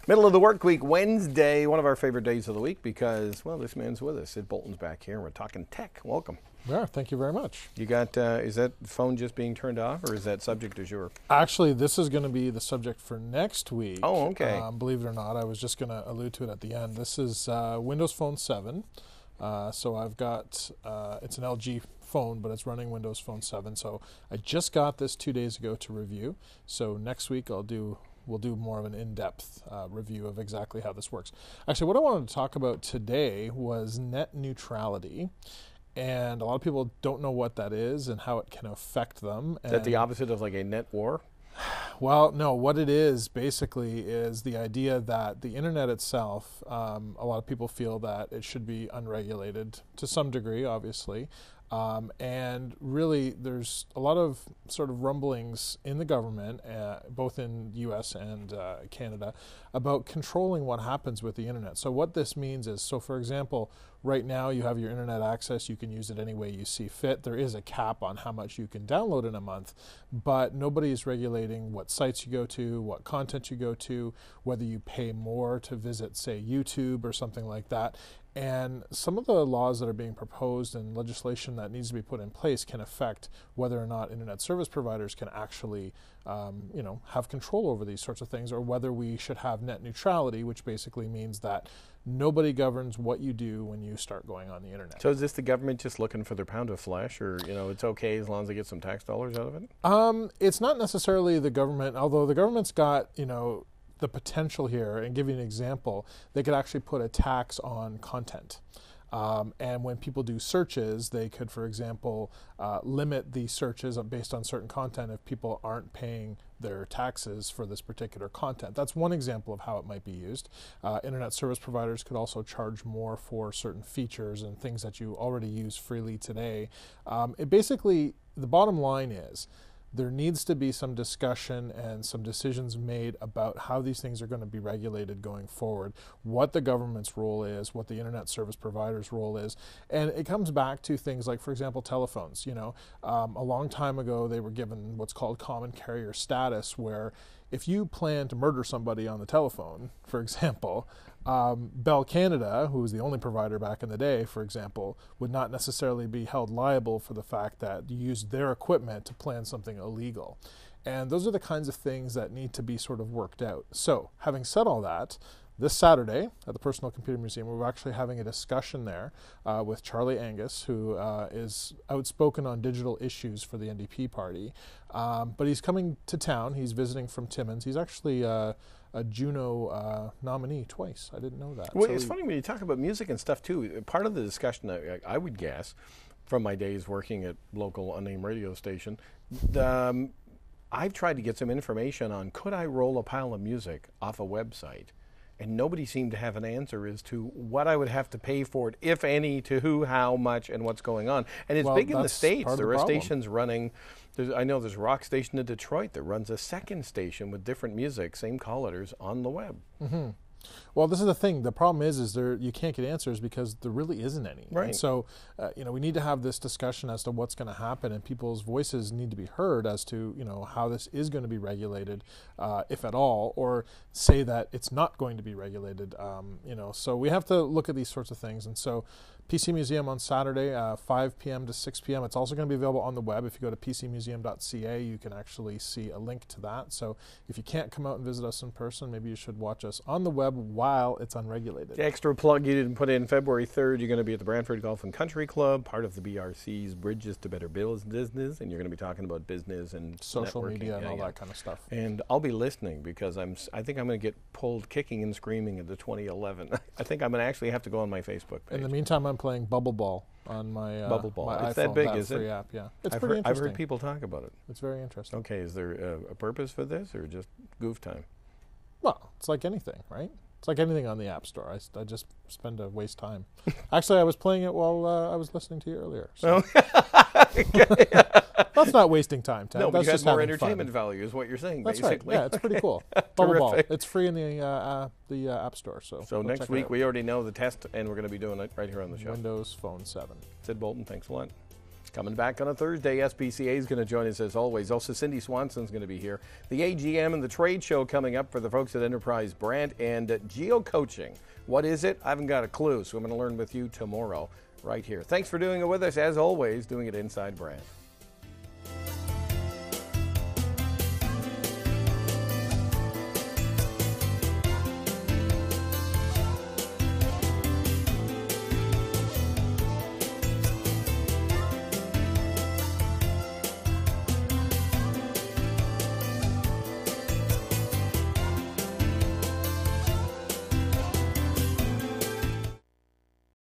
Middle of the work week, Wednesday, one of our favorite days of the week because, well, this man's with us. Sid Bolton's back here, and we're talking tech. Welcome. Yeah, thank you very much. You got, is that phone just being turned off, or is that subject du jour? Actually, this is going to be the subject for next week. Oh, okay. Believe it or not, I was just going to allude to it at the end. This is Windows Phone 7. So I've got, it's an LG phone, but it's running Windows Phone 7. So I just got this 2 days ago to review. So next week we'll do more of an in-depth review of exactly how this works. Actually, what I wanted to talk about today was net neutrality. And a lot of people don't know what that is and how it can affect them. Is that the opposite of like a net war? Well, no, what it is basically is the idea that the internet itself, a lot of people feel that it should be unregulated to some degree, obviously. And really, there's a lot of sort of rumblings in the government, both in U.S. and Canada, about controlling what happens with the internet. So what this means is, so for example, right now you have your internet access, you can use it any way you see fit. There is a cap on how much you can download in a month, but nobody is regulating what sites you go to, what content you go to, whether you pay more to visit, say, YouTube or something like that. And some of the laws that are being proposed and legislation that needs to be put in place can affect whether or not internet service providers can actually, have control over these sorts of things, or whether we should have net neutrality, which basically means that nobody governs what you do when you start going on the internet. So is this the government just looking for their pound of flesh, or it's okay as long as they get some tax dollars out of it? It's not necessarily the government, although the government's got the potential here. And give you an example, they could actually put a tax on content. And when people do searches, they could, for example, limit the searches based on certain content if people aren't paying their taxes for this particular content. That's one example of how it might be used. Internet service providers could also charge more for certain features and things that you already use freely today. The bottom line is, there needs to be some discussion and some decisions made about how these things are going to be regulated going forward, what the government's role is, what the internet service provider's role is. And it comes back to things like, for example, telephones. A long time ago, they were given what's called common carrier status, where if you plan to murder somebody on the telephone, for example, Bell Canada, who was the only provider back in the day, for example, would not necessarily be held liable for the fact that you used their equipment to plan something illegal. And those are the kinds of things that need to be sort of worked out. So, having said all that, this Saturday at the Personal Computer Museum, we're actually having a discussion there with Charlie Angus, who is outspoken on digital issues for the NDP party. But he's coming to town. He's visiting from Timmins. He's actually a Juno nominee twice. I didn't know that. Well, it's funny when you talk about music and stuff, too. Part of the discussion, I would guess, from my days working at local unnamed radio station, I've tried to get some information on, could I roll a pile of music off a website? And nobody seemed to have an answer as to what I would have to pay for it, if any, to who, how much, and what's going on. And it's big in the States. There are stations running. I know there's a rock station in Detroit that runs a second station with different music, same call letters, on the web. Mm-hmm. Well, this is the thing. The problem is you can't get answers because there really isn't any. Right. And so, we need to have this discussion as to what's going to happen, and people's voices need to be heard as to, how this is going to be regulated, if at all, or say that it's not going to be regulated. So we have to look at these sorts of things. And so, PC Museum on Saturday, 5 p.m. to 6 p.m. It's also going to be available on the web. If you go to pcmuseum.ca, you can actually see a link to that. So if you can't come out and visit us in person, maybe you should watch us on the web while it's unregulated. The extra plug you didn't put in, February 3rd, you're going to be at the Brantford Golf and Country Club, part of the BRC's Bridges to Better Business, and you're going to be talking about business and social networking, media and all that kind of stuff. And I'll be listening because I think I'm going to get pulled kicking and screaming into 2011. I think I'm going to actually have to go on my Facebook page. In the meantime, I'm playing Bubble Ball on my Bubble Ball. My it's iPhone, that big, is it? App, yeah. It's I've pretty interesting. I've heard people talk about it. It's very interesting. Okay, is there a purpose for this or just goof time? Well, it's like anything, right? It's like anything on the App Store. I just spend a waste time. Actually, I was playing it while I was listening to you earlier. So. That's not wasting time, Ted. No, but that's you just have more having entertainment fun. value is what you're saying, That's basically. right. Yeah, it's pretty cool. Bubble Ball. Terrific. It's free in the App Store. So next week we already know the test, and we're going to be doing it right here on the show. Windows Phone 7. Sid Bolton, thanks a lot. Coming back on a Thursday, SPCA is going to join us as always. Also, Cindy Swanson's going to be here. The AGM and the trade show coming up for the folks at Enterprise Brant, and geo-coaching. What is it? I haven't got a clue, so I'm going to learn with you tomorrow right here. Thanks for doing it with us, as always, doing it inside Brant.